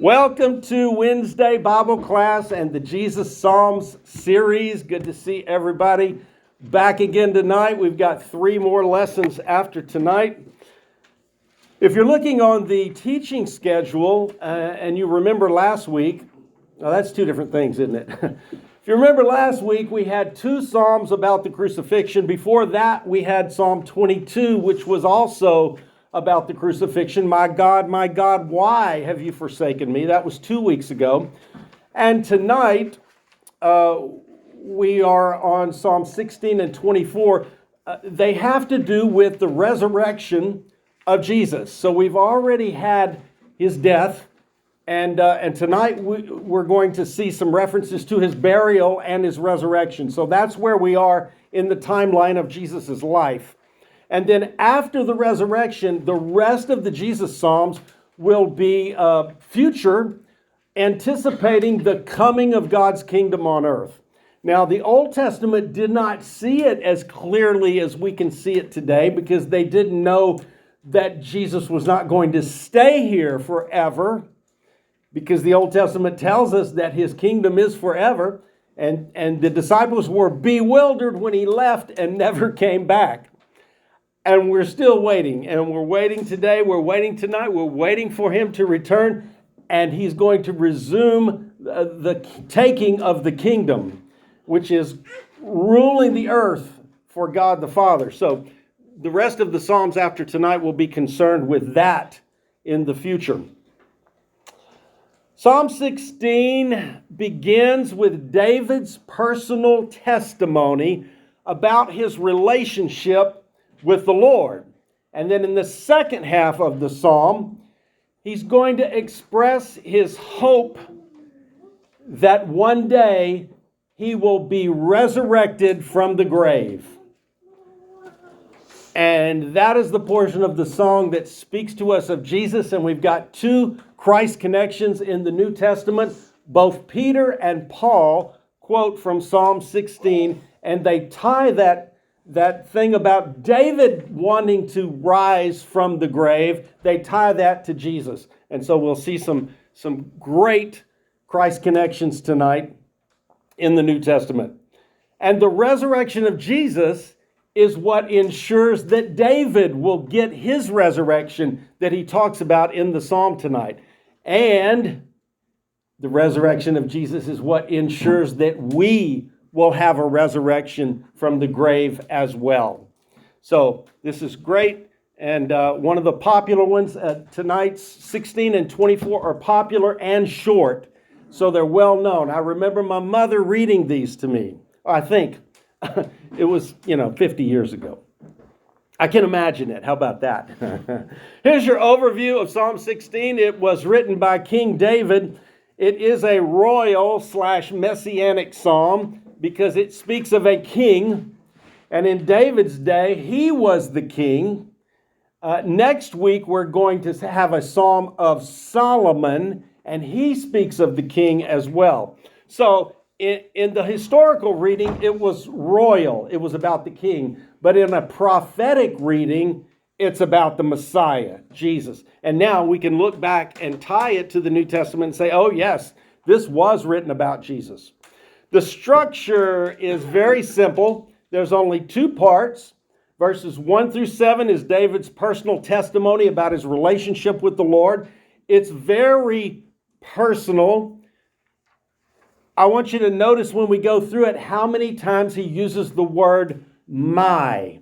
Welcome to Wednesday Bible class and the Jesus Psalms series. Good to see everybody back again tonight. We've got 3 more lessons after tonight. If you're looking on the teaching schedule and you remember last week, well, that's 2 different things, isn't it? If you remember last week, we had 2 Psalms about the crucifixion. Before that, we had Psalm 22, which was also about the crucifixion. My God, why have you forsaken me? That was 2 weeks ago. And tonight, we are on Psalm 16 and 24. They have to do with the resurrection of Jesus. So we've already had his death. And tonight we're going to see some references to his burial and his resurrection. So that's where we are in the timeline of Jesus' life. And then after the resurrection, the rest of the Jesus Psalms will be future, anticipating the coming of God's kingdom on earth. Now, the Old Testament did not see it as clearly as we can see it today because they didn't know that Jesus was not going to stay here forever, because the Old Testament tells us that his kingdom is forever, and the disciples were bewildered when he left and never came back. And we're still waiting, and we're waiting today, we're waiting tonight, we're waiting for him to return, and he's going to resume the taking of the kingdom, which is ruling the earth for God the Father. So the rest of the Psalms after tonight will be concerned with that in the future. Psalm 16 begins with David's personal testimony about his relationship with the Lord. And then in the second half of the psalm, he's going to express his hope that one day he will be resurrected from the grave. And that is the portion of the song that speaks to us of Jesus. And we've got 2 Christ connections in the New Testament. Both Peter and Paul quote from Psalm 16, and they tie that thing about David wanting to rise from the grave, they tie that to Jesus. And so we'll see some great Christ connections tonight in the New Testament. And the resurrection of Jesus is what ensures that David will get his resurrection that he talks about in the psalm tonight. And the resurrection of Jesus is what ensures that we will have a resurrection from the grave as well. So this is great. And one of the popular ones, tonight's 16 and 24 are popular and short. So they're well known. I remember my mother reading these to me. I think it was, 50 years ago. I can imagine it. How about that? Here's your overview of Psalm 16. It was written by King David. It is a royal/messianic psalm because it speaks of a king. And in David's day, he was the king. Next week, we're going to have a psalm of Solomon, and he speaks of the king as well. So in the historical reading, it was royal. It was about the king. But in a prophetic reading, it's about the Messiah, Jesus. And now we can look back and tie it to the New Testament and say, oh yes, this was written about Jesus. The structure is very simple. There's only 2 parts. Verses 1 through 7 is David's personal testimony about his relationship with the Lord. It's very personal. I want you to notice when we go through it how many times he uses the word my.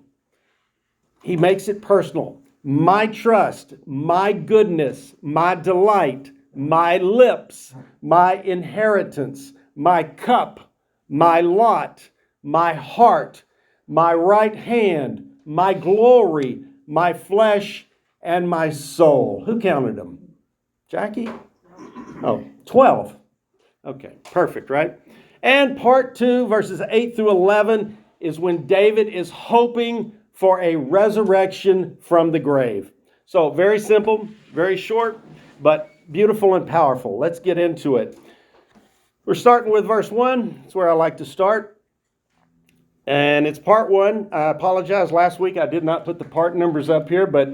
He makes it personal. My trust, my goodness, my delight, my lips, my inheritance, my cup, my lot, my heart, my right hand, my glory, my flesh, and my soul. Who counted them? Jackie? Oh, 12. Okay, perfect, right? And part 2, verses 8 through 11, is when David is hoping for a resurrection from the grave. So very simple, very short, but beautiful and powerful. Let's get into it. We're starting with verse 1. That's where I like to start. And it's part 1. I apologize. Last week I did not put the part numbers up here, but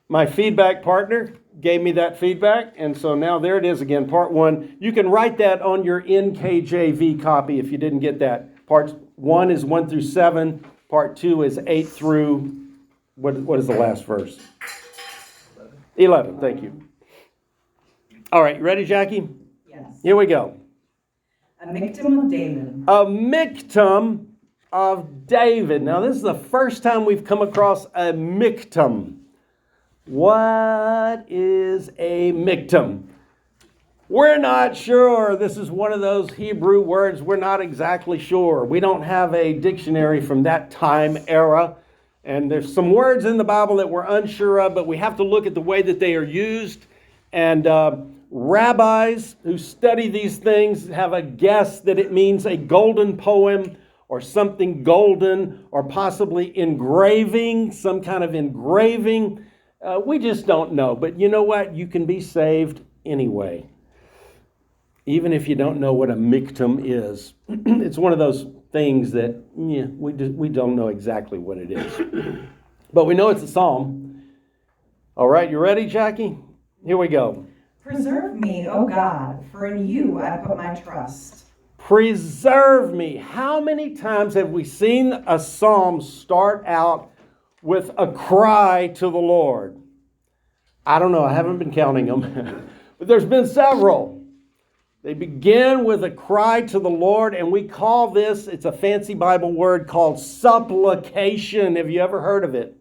my feedback partner gave me that feedback. And so now there it is again, part 1. You can write that on your NKJV copy if you didn't get that. Part 1 is 1 through 7. Part 2 is 8 through, what is the last verse? 11. Thank you. All right, you ready, Jackie? Yes. Here we go. A Miktam of David. A Miktam of David. Now, this is the first time we've come across a Miktam. What is a Miktam? We're not sure. This is one of those Hebrew words we're not exactly sure. We don't have a dictionary from that time era. And there's some words in the Bible that we're unsure of, but we have to look at the way that they are used. And rabbis who study these things have a guess that it means a golden poem or something golden or possibly engraving, some kind of engraving. We just don't know. But you know what? You can be saved anyway. Even if you don't know what a miktam is. It's one of those things that we don't know exactly what it is. But we know it's a psalm. All right, you ready, Jackie? Here we go. Preserve me, O God, for in you I put my trust. Preserve me. How many times have we seen a psalm start out with a cry to the Lord? I don't know. I haven't been counting them. But there's been several. They begin with a cry to the Lord, and we call this, it's a fancy Bible word called supplication. Have you ever heard of it?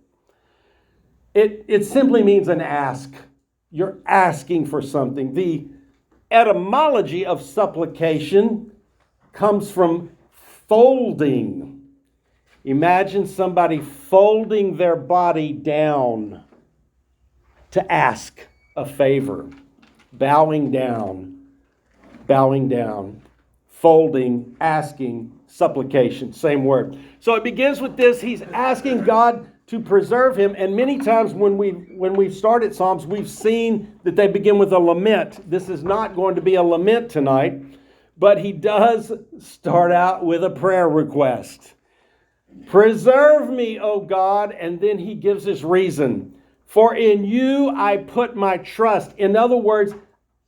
It simply means an ask. You're asking for something. The etymology of supplication comes from folding. Imagine somebody folding their body down to ask a favor. Bowing down, folding, asking, supplication, same word. So it begins with this. He's asking God to preserve him. And many times when we've started Psalms, we've seen that they begin with a lament. This is not going to be a lament tonight, but he does start out with a prayer request. Preserve me, O God, and then he gives his reason. For in you I put my trust. In other words,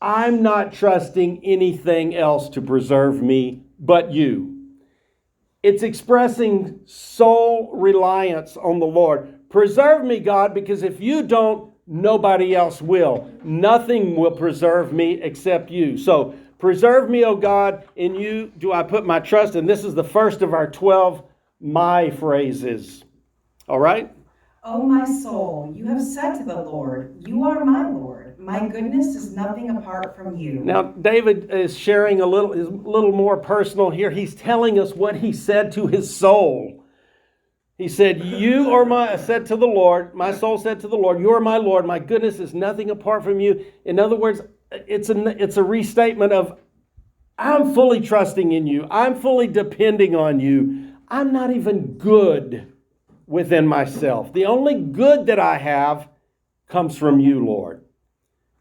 I'm not trusting anything else to preserve me but you. It's expressing sole reliance on the Lord. Preserve me, God, because if you don't, nobody else will. Nothing will preserve me except you. So, preserve me, O God, in you do I put my trust. And this is the first of our 12 my phrases. All right? O my soul, you have said to the Lord, you are my Lord. My goodness is nothing apart from you. Now, David is sharing a little more personal here. He's telling us what he said to his soul. He said, said to the Lord, my soul said to the Lord, you are my Lord. My goodness is nothing apart from you. In other words, it's a restatement of, I'm fully trusting in you. I'm fully depending on you. I'm not even good within myself. The only good that I have comes from you, Lord.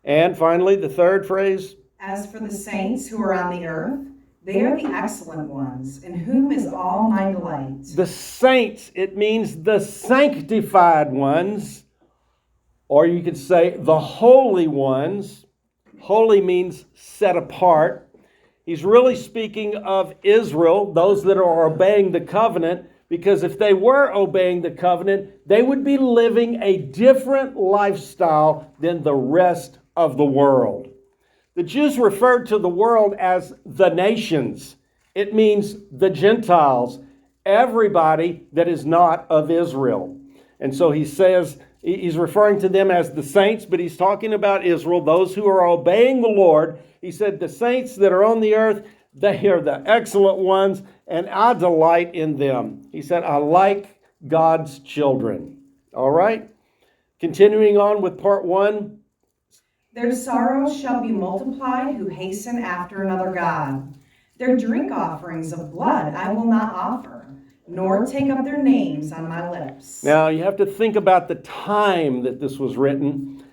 And finally, the third phrase. As for the saints who are on the earth, they are the excellent ones, in whom is all my delight. The saints, it means the sanctified ones, or you could say the holy ones. Holy means set apart. He's really speaking of Israel, those that are obeying the covenant, because if they were obeying the covenant, they would be living a different lifestyle than the rest of the world. The Jews referred to the world as the nations. It means the Gentiles, everybody that is not of Israel. And so he says, he's referring to them as the saints, but he's talking about Israel, those who are obeying the Lord. He said, the saints that are on the earth, they are the excellent ones, and I delight in them. He said, I like God's children. All right? Continuing on with part 1. Their sorrows shall be multiplied who hasten after another God. Their drink offerings of blood I will not offer, nor take up their names on my lips. Now, you have to think about the time that this was written.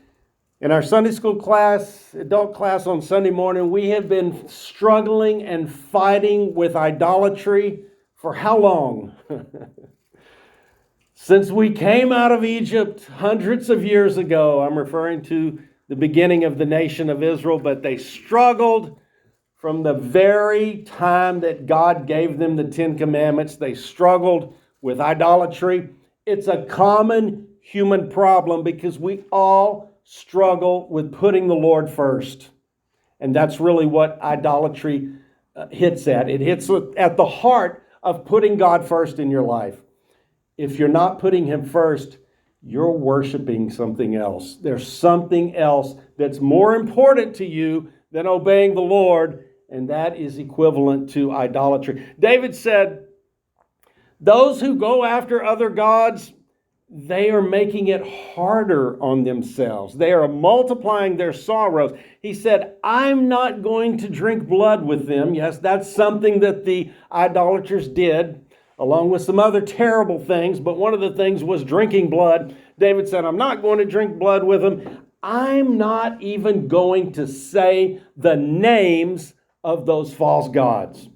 In our Sunday school class, adult class on Sunday morning, we have been struggling and fighting with idolatry for how long? Since we came out of Egypt hundreds of years ago. I'm referring to the the beginning of the nation of Israel, but they struggled from the very time that God gave them the Ten Commandments. They struggled with idolatry. It's a common human problem because we all struggle with putting the Lord first. And that's really what idolatry hits at. It hits at the heart of putting God first in your life. If you're not putting Him first, you're worshiping something else. There's something else that's more important to you than obeying the Lord, and that is equivalent to idolatry. David said, those who go after other gods, they are making it harder on themselves. They are multiplying their sorrows. He said, I'm not going to drink blood with them. Yes, that's something that the idolaters did, along with some other terrible things. But one of the things was drinking blood. David said, I'm not going to drink blood with them. I'm not even going to say the names of those false gods.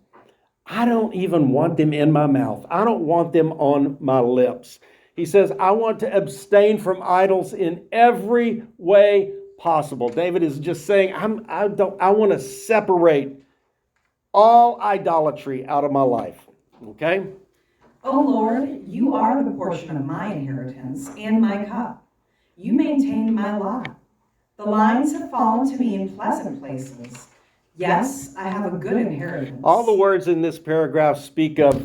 I don't even want them in my mouth. I don't want them on my lips. He says, I want to abstain from idols in every way possible. David is just saying, I want to separate all idolatry out of my life. Okay? O Lord, you are the portion of my inheritance and my cup. You maintain my lot. The lines have fallen to me in pleasant places. Yes, I have a good inheritance. All the words in this paragraph speak of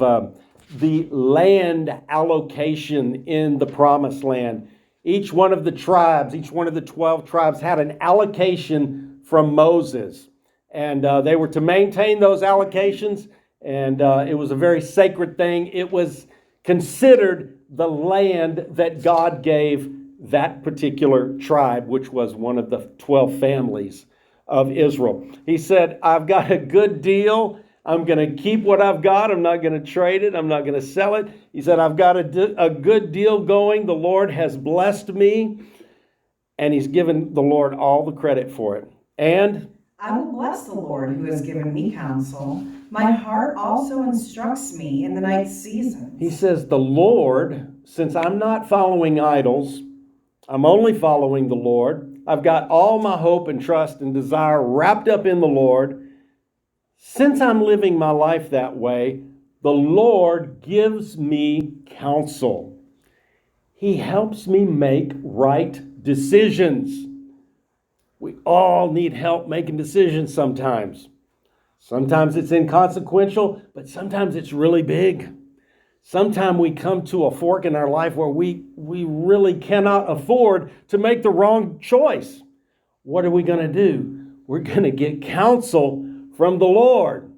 the land allocation in the promised land. Each one of the tribes, each one of the 12 tribes had an allocation from Moses. And they were to maintain those allocations. And it was a very sacred thing. It was considered the land that God gave that particular tribe, which was one of the 12 families of Israel. He said, I've got a good deal. I'm going to keep what I've got. I'm not going to trade it. I'm not going to sell it. He said, I've got a good deal going. The Lord has blessed me. And he's given the Lord all the credit for it. And I will bless the Lord who has given me counsel. My heart also instructs me in the night seasons. He says, the Lord, since I'm not following idols, I'm only following the Lord. I've got all my hope and trust and desire wrapped up in the Lord. Since I'm living my life that way, the Lord gives me counsel. He helps me make right decisions. We all need help making decisions sometimes. Sometimes it's inconsequential, but sometimes it's really big. Sometimes we come to a fork in our life where we really cannot afford to make the wrong choice. What are we going to do? We're going to get counsel from the Lord.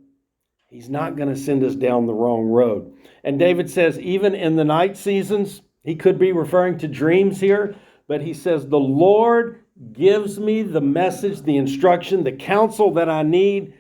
He's not going to send us down the wrong road. And David says, even in the night seasons, he could be referring to dreams here, but he says, the Lord gives me the message, the instruction, the counsel that I need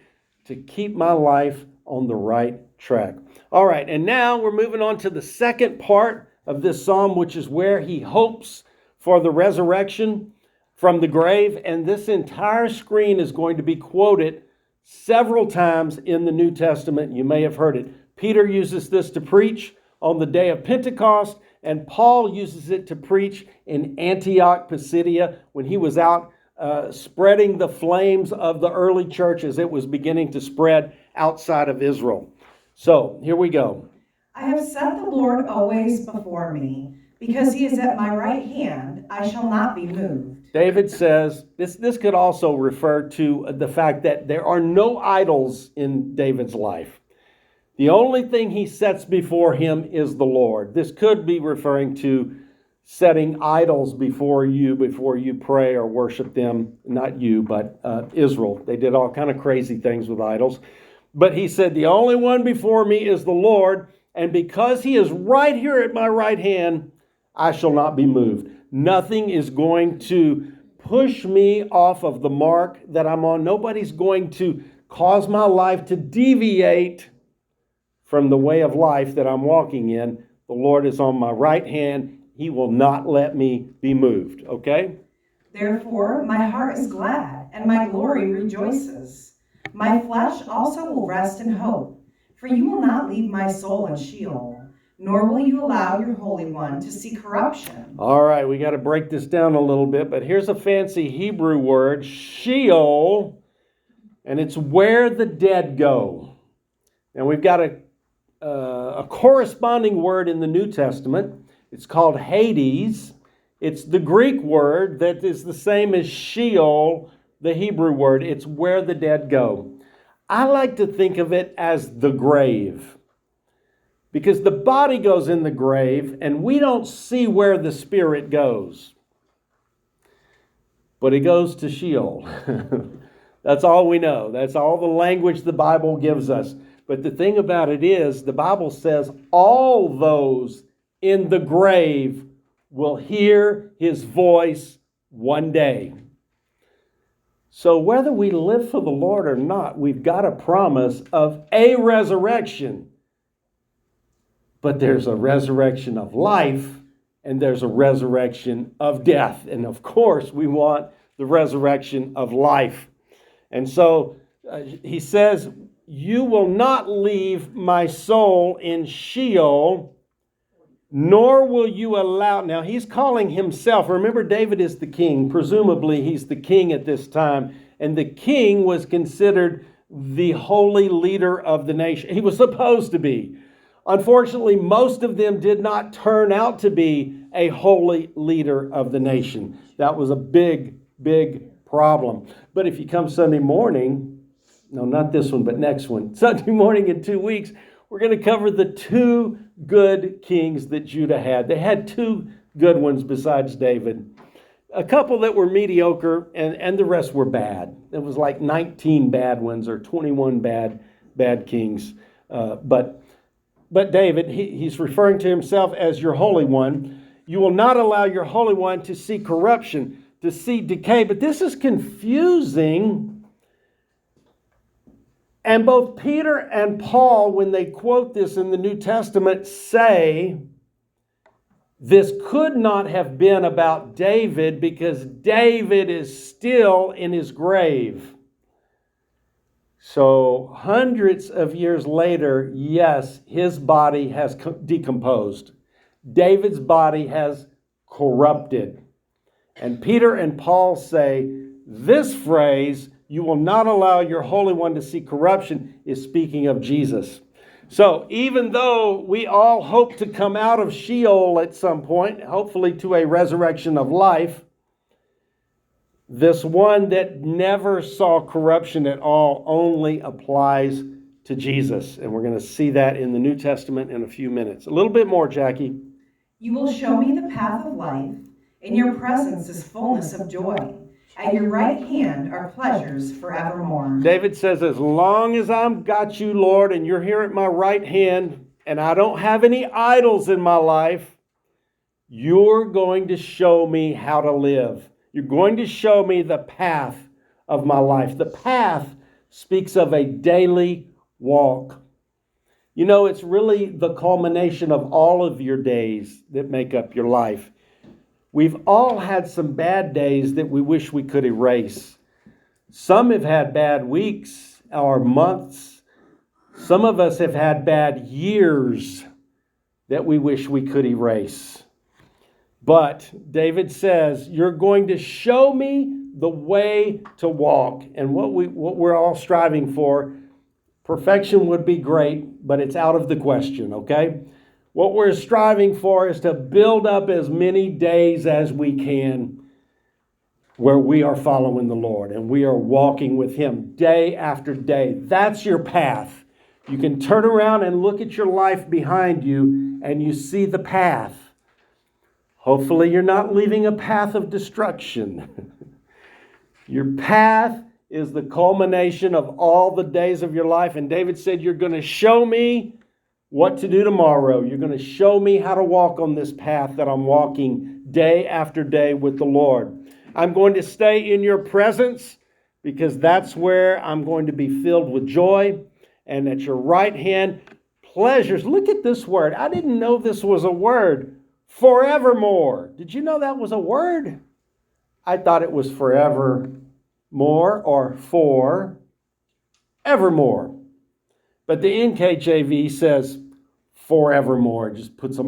to keep my life on the right track. All right, and now we're moving on to the second part of this psalm, which is where he hopes for the resurrection from the grave. And this entire screen is going to be quoted several times in the New Testament. You may have heard it. Peter uses this to preach on the day of Pentecost, and Paul uses it to preach in Antioch, Pisidia, when he was out spreading the flames of the early church as it was beginning to spread outside of Israel. So here we go. I have set the Lord always before me. Because he is at my right hand, I shall not be moved. David says, this could also refer to the fact that there are no idols in David's life. The only thing he sets before him is the Lord. This could be referring to setting idols before you pray or worship them. Not you, but Israel. They did all kind of crazy things with idols. But he said, the only one before me is the Lord, and because he is right here at my right hand, I shall not be moved. Nothing is going to push me off of the mark that I'm on. Nobody's going to cause my life to deviate from the way of life that I'm walking in. The Lord is on my right hand. He will not let me be moved. Okay? Therefore, my heart is glad, and my glory rejoices. My flesh also will rest in hope, for you will not leave my soul in Sheol, nor will you allow your Holy One to see corruption. All right, we got to break this down a little bit, but here's a fancy Hebrew word, Sheol, and it's where the dead go. And we've got a corresponding word in the New Testament. It's called Hades. It's the Greek word that is the same as Sheol, the Hebrew word. It's where the dead go. I like to think of it as the grave, because the body goes in the grave and we don't see where the spirit goes. But it goes to Sheol. That's all we know. That's all the language the Bible gives us. But the thing about it is, the Bible says all those in the grave will hear his voice one day. So whether we live for the Lord or not, we've got a promise of a resurrection. But there's a resurrection of life, and there's a resurrection of death. And of course, we want the resurrection of life. And so he says, you will not leave my soul in Sheol, nor will you allow. Now he's calling himself. Remember, David is the king. Presumably he's the king at this time. And the king was considered the holy leader of the nation. He was supposed to be. Unfortunately, most of them did not turn out to be a holy leader of the nation. That was a big, big problem. But if you come Sunday morning, no, not this one, but next one, Sunday morning in 2 weeks, we're going to cover the two good kings that Judah had. They had two good ones besides David. A couple that were mediocre, and the rest were bad. It was like 19 bad ones or 21 bad kings. But David, he's referring to himself as your Holy One. You will not allow your Holy One to see corruption, to see decay. But this is confusing. And both Peter and Paul, when they quote this in the New Testament, say this could not have been about David because David is still in his grave. So hundreds of years later, yes, his body has decomposed. David's body has corrupted. And Peter and Paul say this phrase, you will not allow your Holy One to see corruption, is speaking of Jesus. So even though we all hope to come out of Sheol at some point, hopefully to a resurrection of life, this one that never saw corruption at all only applies to Jesus. And we're going to see that in the New Testament in a few minutes. A little bit more, Jackie. You will show me the path of life. In your presence is fullness of joy. At your right hand are pleasures forevermore. David says, as long as I've got you, Lord, and you're here at my right hand, and I don't have any idols in my life, you're going to show me how to live. You're going to show me the path of my life. The path speaks of a daily walk. You know, it's really the culmination of all of your days that make up your life. We've all had some bad days that we wish we could erase. Some have had bad weeks or months. Some of us have had bad years that we wish we could erase. But David says, you're going to show me the way to walk. And what we're all striving for, perfection would be great, but it's out of the question, okay? What we're striving for is to build up as many days as we can where we are following the Lord and we are walking with Him day after day. That's your path. You can turn around and look at your life behind you and you see the path. Hopefully you're not leaving a path of destruction. Your path is the culmination of all the days of your life. And David said, you're going to show me what to do tomorrow. You're going to show me how to walk on this path that I'm walking day after day with the Lord. I'm going to stay in your presence because that's where I'm going to be filled with joy. And at your right hand, pleasures. Look at this word. I didn't know this was a word. Forevermore. Did you know that was a word? I thought it was forevermore or for evermore. But the NKJV says forevermore. Just puts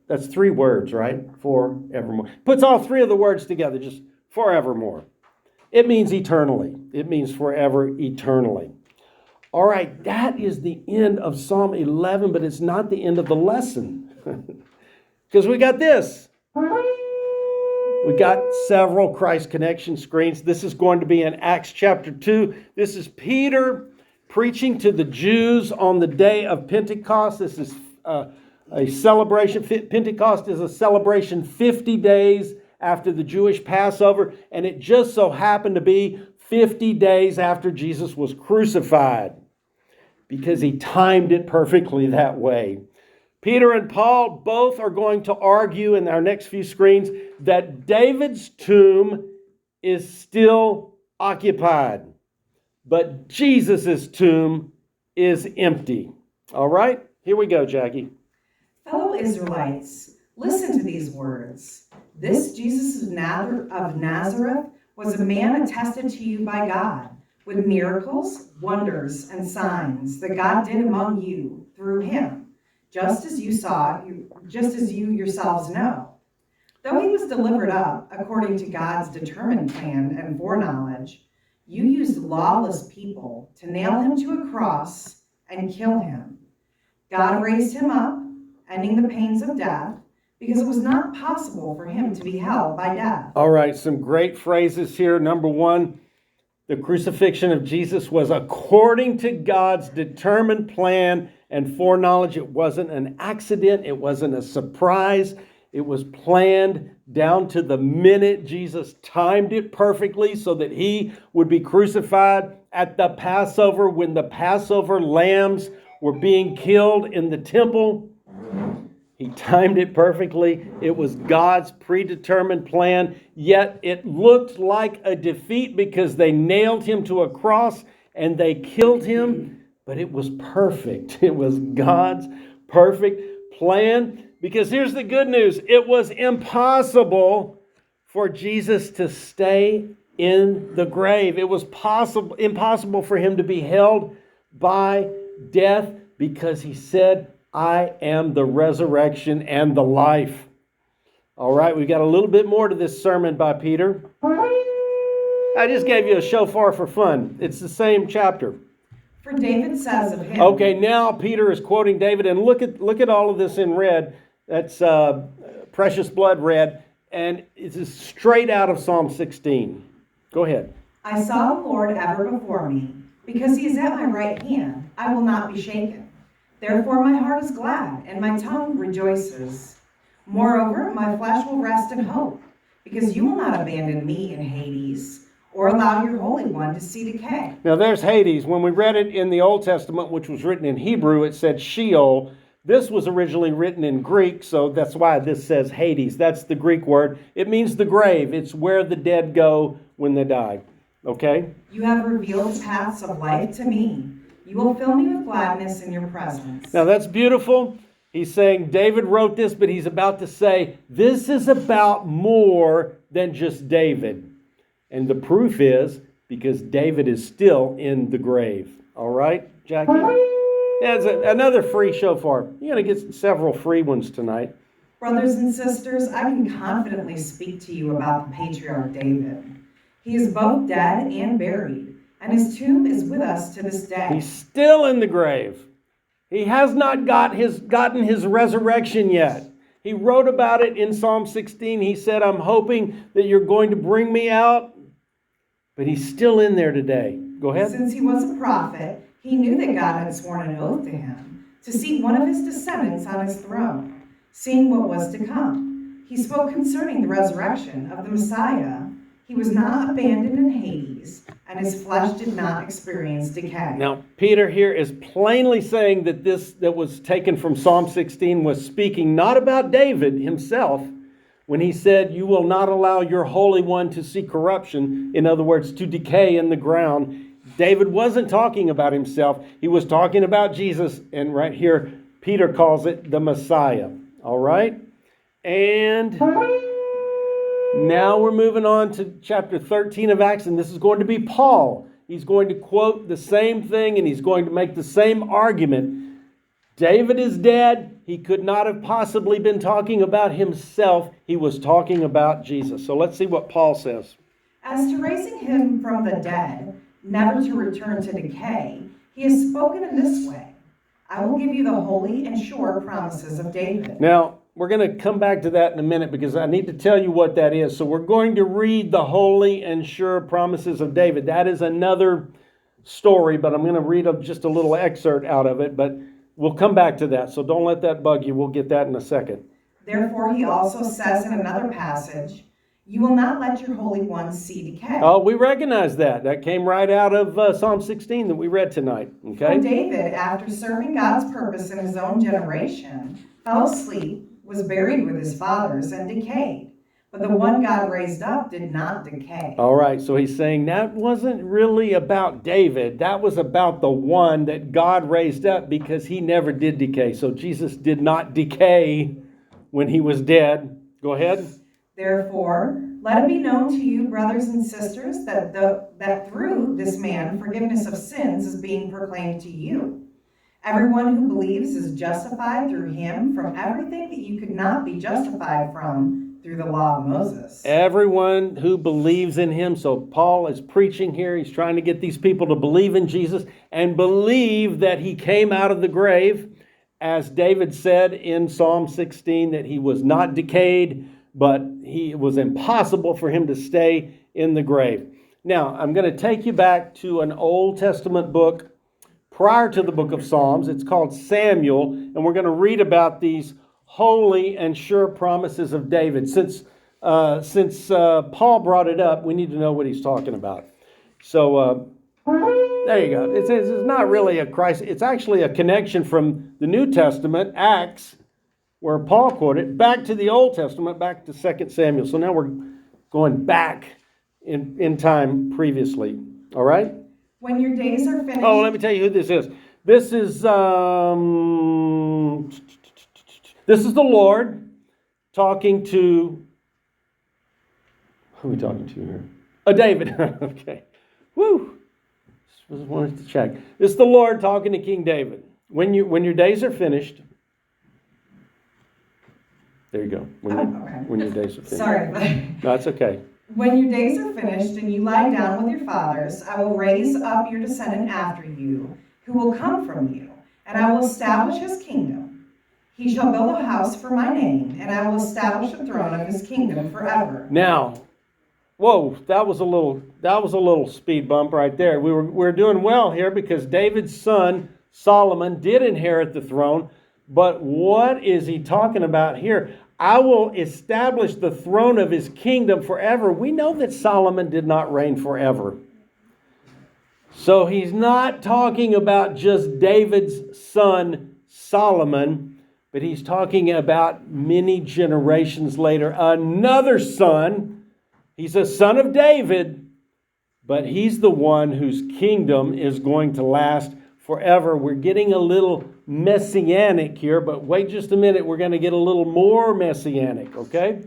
that's 3 words, right? Forevermore. Puts all 3 of the words together, just forevermore. It means eternally. It means forever, eternally. All right, that is the end of Psalm 11, but it's not the end of the lesson. Because we got this. We got several Christ Connection screens. This is going to be in Acts chapter 2. This is Peter preaching to the Jews on the day of Pentecost. This is a celebration. Pentecost is a celebration 50 days after the Jewish Passover, and it just so happened to be 50 days after Jesus was crucified, because he timed it perfectly that way. Peter and Paul both are going to argue in our next few screens that David's tomb is still occupied, but Jesus' tomb is empty. All right, here we go, Jackie. Fellow Israelites, listen to these words. This Jesus of Nazareth was a man attested to you by God, with miracles, wonders, and signs that God did among you through him, just as you yourselves know. Though he was delivered up according to God's determined plan and foreknowledge, you used lawless people to nail him to a cross and kill him. God raised him up, ending the pains of death, because it was not possible for him to be held by death. All right, some great phrases here. Number 1, the crucifixion of Jesus was according to God's determined plan and foreknowledge. It wasn't an accident. It wasn't a surprise. It was planned down to the minute. Jesus timed it perfectly so that he would be crucified at the Passover, when the Passover lambs were being killed in the temple. He timed it perfectly. It was God's predetermined plan, yet it looked like a defeat because they nailed him to a cross and they killed him, but it was perfect. It was God's perfect plan, because here's the good news. It was impossible for Jesus to stay in the grave. It was impossible for him to be held by death, because he said, I am the resurrection and the life. All right, we've got a little bit more to this sermon by Peter. I just gave you a shofar for fun. It's the same chapter. For David says of him. Okay, now Peter is quoting David, and look at all of this in red. That's precious blood red, and it's straight out of Psalm 16. Go ahead. I saw the Lord ever before me. Because he is at my right hand, I will not be shaken. Therefore my heart is glad, and my tongue rejoices. Moreover, my flesh will rest in hope, because you will not abandon me in Hades, or allow your Holy One to see decay. Now there's Hades. When we read it in the Old Testament, which was written in Hebrew, it said Sheol. This was originally written in Greek, so that's why this says Hades. That's the Greek word. It means the grave. It's where the dead go when they die. Okay? You have revealed paths of life to me. You will fill me with gladness in your presence. Now that's beautiful. He's saying David wrote this, but he's about to say this is about more than just David. And the proof is because David is still in the grave. All right, Jackie? That's another free shofar. You're going to get several free ones tonight. Brothers and sisters, I can confidently speak to you about the patriarch David. He is both dead and buried, and his tomb is with us to this day. He's still in the grave. He has not gotten his resurrection yet. He wrote about it in Psalm 16. He said, I'm hoping that you're going to bring me out. But he's still in there today. Go ahead. Since he was a prophet, he knew that God had sworn an oath to him to seat one of his descendants on his throne, seeing what was to come. He spoke concerning the resurrection of the Messiah. He was not abandoned in Hades, and his flesh did not experience decay. Now, Peter here is plainly saying that this that was taken from Psalm 16 was speaking not about David himself when he said, you will not allow your Holy One to see corruption, in other words, to decay in the ground. David wasn't talking about himself. He was talking about Jesus, and right here, Peter calls it the Messiah. All right? And now we're moving on to chapter 13 of Acts, and this is going to be Paul. He's going to quote the same thing, and he's going to make the same argument. David is dead. He could not have possibly been talking about himself. He was talking about Jesus. So let's see what Paul says. As to raising him from the dead, never to return to decay, he has spoken in this way. I will give you the holy and sure promises of David. Now, we're going to come back to that in a minute because I need to tell you what that is. So we're going to read the holy and sure promises of David. That is another story, but I'm going to read just a little excerpt out of it, but we'll come back to that. So don't let that bug you. We'll get that in a second. Therefore, he also says in another passage, you will not let your Holy One see decay. Oh, we recognize that. That came right out of Psalm 16 that we read tonight. Okay. When David, after serving God's purpose in his own generation, fell asleep, was buried with his fathers, and decayed. But the one God raised up did not decay. All right, so he's saying that wasn't really about David. That was about the one that God raised up because he never did decay. So Jesus did not decay when he was dead. Go ahead. Therefore, let it be known to you, brothers and sisters, that through this man forgiveness of sins is being proclaimed to you. Everyone who believes is justified through him from everything that you could not be justified from through the law of Moses. Everyone who believes in him. So Paul is preaching here. He's trying to get these people to believe in Jesus and believe that he came out of the grave. As David said in Psalm 16, that he was not decayed, but it was impossible for him to stay in the grave. Now, I'm going to take you back to an Old Testament book prior to the book of Psalms. It's called Samuel, and we're going to read about these holy and sure promises of David. Since Paul brought it up, we need to know what he's talking about. So there you go. It's not really a crisis. It's actually a connection from the New Testament, Acts, where Paul quoted, back to the Old Testament, back to 2 Samuel. So now we're going back in time previously. All right? When your days are finished... Oh, let me tell you who this is. This is the Lord talking to... Who are we talking to here? David. Okay. Woo! Just wanted to check. This is the Lord talking to King David. When your days are finished... There you go. When your days are finished. Sorry. No, it's okay. When your days are finished and you lie down with your fathers, I will raise up your descendant after you, who will come from you, and I will establish his kingdom. He shall build a house for my name, and I will establish the throne of his kingdom forever. Now, whoa, that was a little speed bump right there. We're doing well here because David's son Solomon did inherit the throne. But what is he talking about here? I will establish the throne of his kingdom forever. We know that Solomon did not reign forever. So he's not talking about just David's son Solomon, but he's talking about many generations later. Another son, he's a son of David, but he's the one whose kingdom is going to last forever. We're getting a little messianic here, but wait just a minute. We're going to get a little more messianic, okay?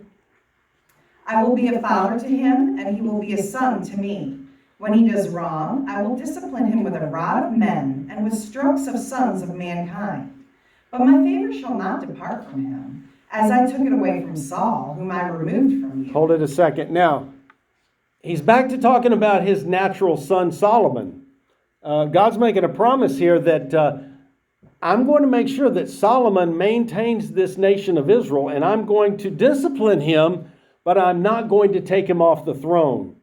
I will be a father to him, and he will be a son to me. When he does wrong, I will discipline him with a rod of men and with strokes of sons of mankind. But my favor shall not depart from him, as I took it away from Saul, whom I removed from you. Hold it a second. Now, he's back to talking about his natural son Solomon. God's making a promise here that I'm going to make sure that Solomon maintains this nation of Israel, and I'm going to discipline him, but I'm not going to take him off the throne.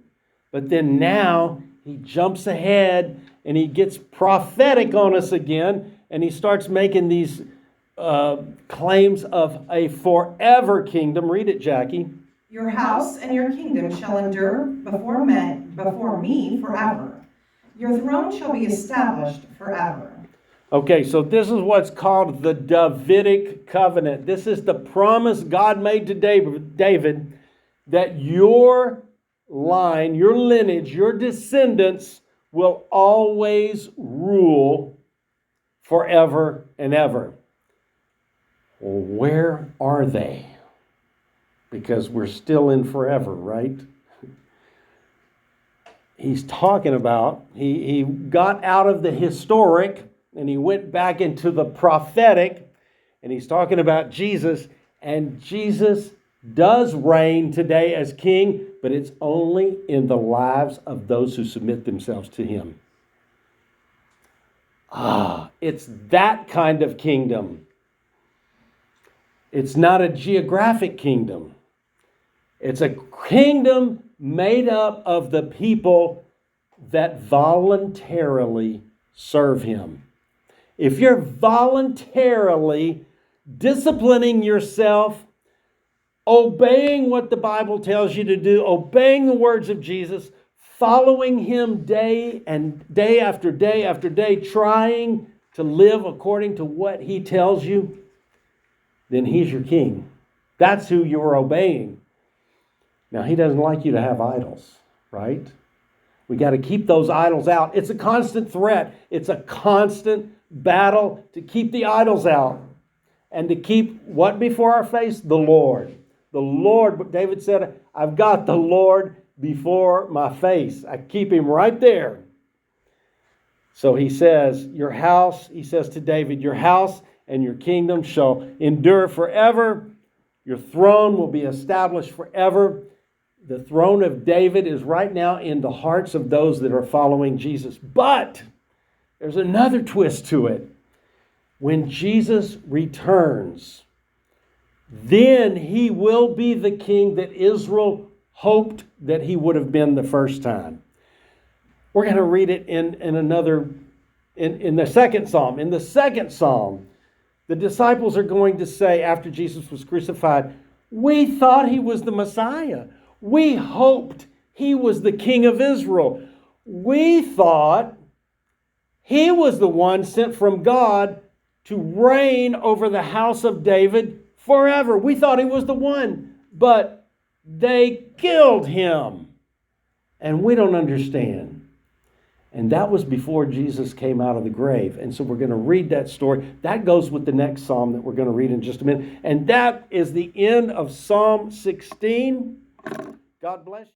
But then now he jumps ahead and he gets prophetic on us again, and he starts making these claims of a forever kingdom. Read it, Jackie. Your house and your kingdom shall endure before me forever. Your throne shall be established forever. Okay, so this is what's called the Davidic covenant. This is the promise God made to David that your line, your lineage, your descendants will always rule forever and ever. Well, where are they? Because we're still in forever, right? He's talking about, he got out of the historic and he went back into the prophetic, and he's talking about Jesus, and Jesus does reign today as king, but it's only in the lives of those who submit themselves to him. It's that kind of kingdom. It's not a geographic kingdom. It's a kingdom made up of the people that voluntarily serve him. If you're voluntarily disciplining yourself, obeying what the Bible tells you to do, obeying the words of Jesus, following him day after day after day, trying to live according to what he tells you, then he's your king. That's who you're obeying. Now, he doesn't like you to have idols, right? We got to keep those idols out. It's a constant threat. It's a constant battle to keep the idols out and to keep what before our face? The Lord. The Lord, David said, I've got the Lord before my face. I keep him right there. So he says, your house, he says to David, your house and your kingdom shall endure forever. Your throne will be established forever. The throne of David is right now in the hearts of those that are following Jesus. But there's another twist to it. When Jesus returns, then he will be the king that Israel hoped that he would have been the first time. We're going to read it in the second psalm. In the second psalm, the disciples are going to say after Jesus was crucified, we thought he was the Messiah. We hoped he was the king of Israel. We thought he was the one sent from God to reign over the house of David forever. We thought he was the one, but they killed him. And we don't understand. And that was before Jesus came out of the grave. And so we're going to read that story. That goes with the next psalm that we're going to read in just a minute. And that is the end of Psalm 16. God bless you.